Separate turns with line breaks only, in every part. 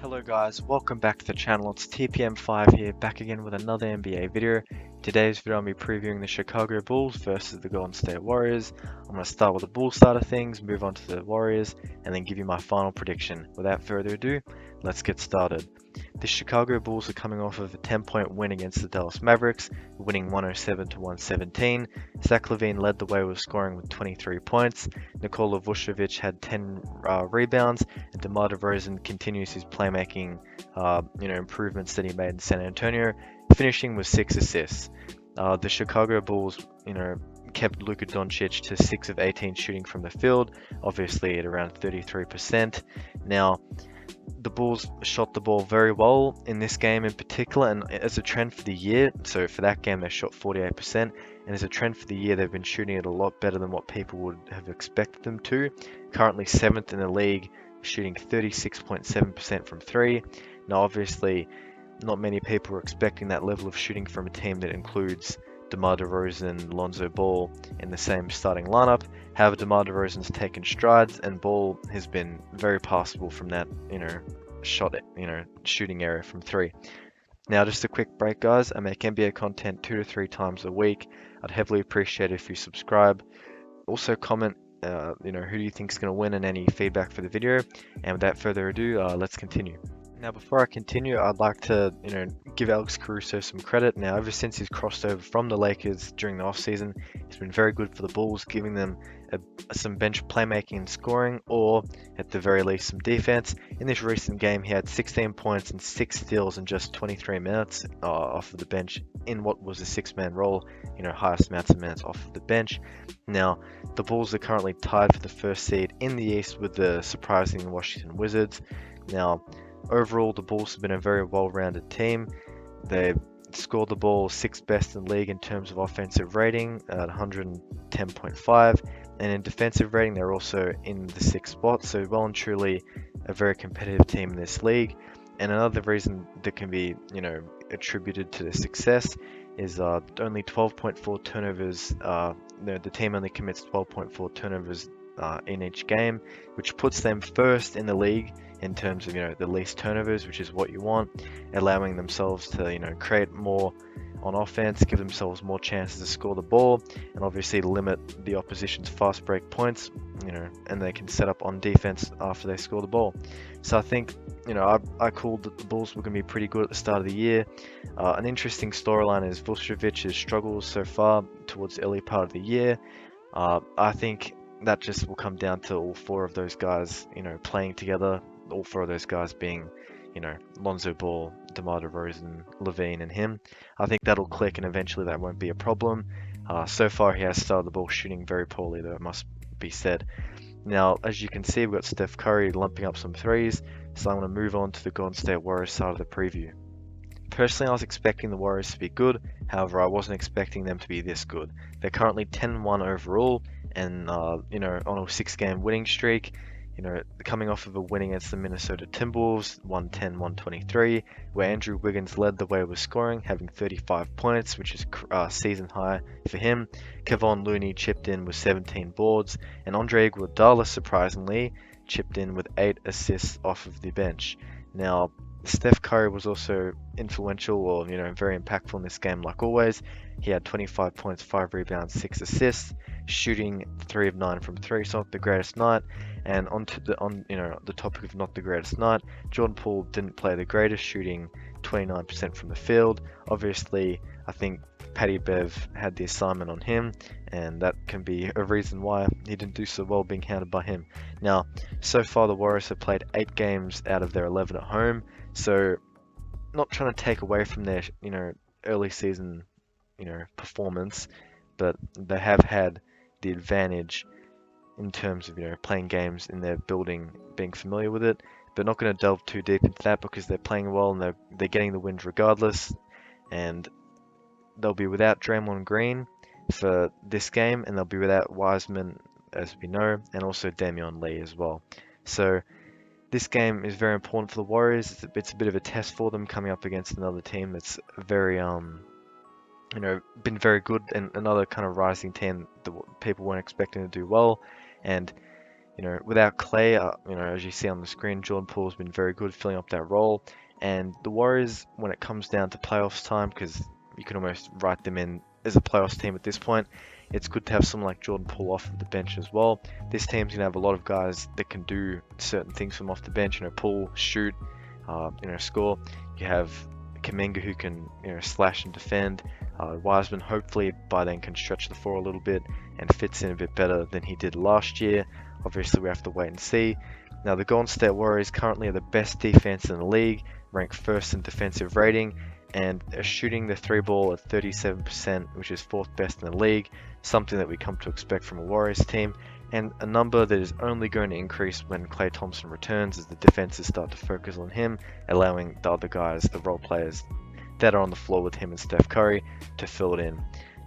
Hello guys, welcome back to the channel. It's TPM5 here, back again with another NBA video. Today's video I'll be previewing the Chicago Bulls versus the Golden State Warriors. I'm going to start with the Bulls side of things, move on to the Warriors, and then give you my final prediction. Without further ado, let's get started. The Chicago Bulls are coming off of a 10-point win against the Dallas Mavericks, winning 107 to 117. Zach LaVine led the way with scoring with 23 points. Nikola Vucevic had 10 rebounds, and DeMar DeRozan continues his playmaking, improvements that he made in San Antonio, finishing with 6 assists. The Chicago Bulls, kept Luka Doncic to 6 of 18 shooting from the field, obviously at around 33%. Now, the Bulls shot the ball very well in this game in particular, and as a trend for the year, so for that game they shot 48%, and as a trend for the year they've been shooting it a lot better than what people would have expected them to. Currently 7th in the league, shooting 36.7% from 3. Now obviously not many people were expecting that level of shooting from a team that includes DeMar DeRozan, Lonzo Ball in the same starting lineup. However, DeMar DeRozan's taken strides, and Ball has been very passable from that, shooting area from 3. Now, just a quick break, guys. I make NBA content 2 to 3 times a week. I'd heavily appreciate it if you subscribe. Also, comment, who do you think is going to win, and any feedback for the video. And without further ado, let's continue. Now, before I continue, I'd like to, give Alex Caruso some credit. Now, ever since he's crossed over from the Lakers during the offseason, he's been very good for the Bulls, giving them some bench playmaking and scoring, or at the very least, some defense. In this recent game, he had 16 points and 6 steals in just 23 minutes off of the bench in what was a 6-man role, highest amounts of minutes off of the bench. Now, the Bulls are currently tied for the first seed in the East with the surprising Washington Wizards. Now, overall, the Bulls have been a very well-rounded team. They scored the ball 6th best in the league in terms of offensive rating at 110.5, and in defensive rating they're also in the 6th spot, so well and truly a very competitive team in this league. And another reason that can be, attributed to their success is only 12.4 turnovers. The team only commits 12.4 turnovers in each game, which puts them first in the league in terms of the least turnovers, which is what you want, allowing themselves to create more on offense, give themselves more chances to score the ball, and obviously limit the opposition's fast break points, and they can set up on defense after they score the ball. So I think I called that the Bulls were going to be pretty good at the start of the year. An interesting storyline is Vucevic's struggles so far towards the early part of the year. I think that just will come down to all 4 of those guys, playing together. All 4 of those guys being, Lonzo Ball, DeMar DeRozan, LaVine, and him. I think that'll click, and eventually that won't be a problem. So far, he has started the ball shooting very poorly, though it must be said. Now, as you can see, we've got Steph Curry lumping up some threes, so I'm going to move on to the Golden State Warriors side of the preview. Personally, I was expecting the Warriors to be good. However, I wasn't expecting them to be this good. They're currently 10-1 overall, and on a 6-game winning streak. Coming off of a win against the Minnesota Timberwolves, 110-123, where Andrew Wiggins led the way with scoring, having 35 points, which is season high for him. Kevon Looney chipped in with 17 boards, and Andre Iguodala, surprisingly, chipped in with 8 assists off of the bench. Now, Steph Curry was also influential, or very impactful in this game, like always. He had 25 points, 5 rebounds, 6 assists, shooting 3 of 9 from 3, so not the greatest night. And on the topic of not the greatest night, Jordan Poole didn't play the greatest, shooting 29% from the field. Obviously, I think Patty Bev had the assignment on him, and that can be a reason why he didn't do so well being handled by him. Now, so far the Warriors have played 8 games out of their 11 at home, so not trying to take away from their early season performance, but they have had the advantage in terms of playing games in their building, being familiar with it. But not going to delve too deep into that because they're playing well and they're getting the wins regardless. And they'll be without Draymond Green for this game, and they'll be without Wiseman, as we know, and also Damian Lee as well. So this game is very important for the Warriors. It's a bit of a test for them coming up against another team that's very been very good, and another kind of rising team that people weren't expecting to do well. And without Clay, as you see on the screen, Jordan Poole's been very good filling up that role. And the Warriors, when it comes down to playoffs time, because you can almost write them in as a playoffs team at this point, it's good to have someone like Jordan Poole off of the bench as well. This team's gonna have a lot of guys that can do certain things from off the bench. Poole, shoot, score. You have Kuminga who can, slash and defend. Wiseman hopefully by then can stretch the floor a little bit and fits in a bit better than he did last year. Obviously, we have to wait and see. Now, the Golden State Warriors currently are the best defense in the league, ranked first in defensive rating, and are shooting the three ball at 37%, which is fourth best in the league, something that we come to expect from a Warriors team, and a number that is only going to increase when Klay Thompson returns as the defenses start to focus on him, allowing the other guys, the role players that are on the floor with him and Steph Curry, to fill it in.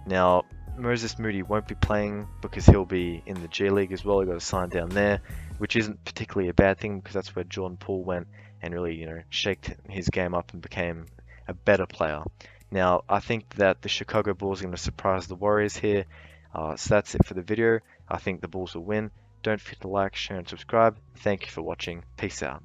Now, Moses Moody won't be playing because he'll be in the G League as well. He got assigned down there, which isn't particularly a bad thing because that's where Jordan Poole went and really, shaked his game up and became a better player. Now, I think that the Chicago Bulls are going to surprise the Warriors here. So that's it for the video. I think the Bulls will win. Don't forget to like, share, and subscribe. Thank you for watching. Peace out.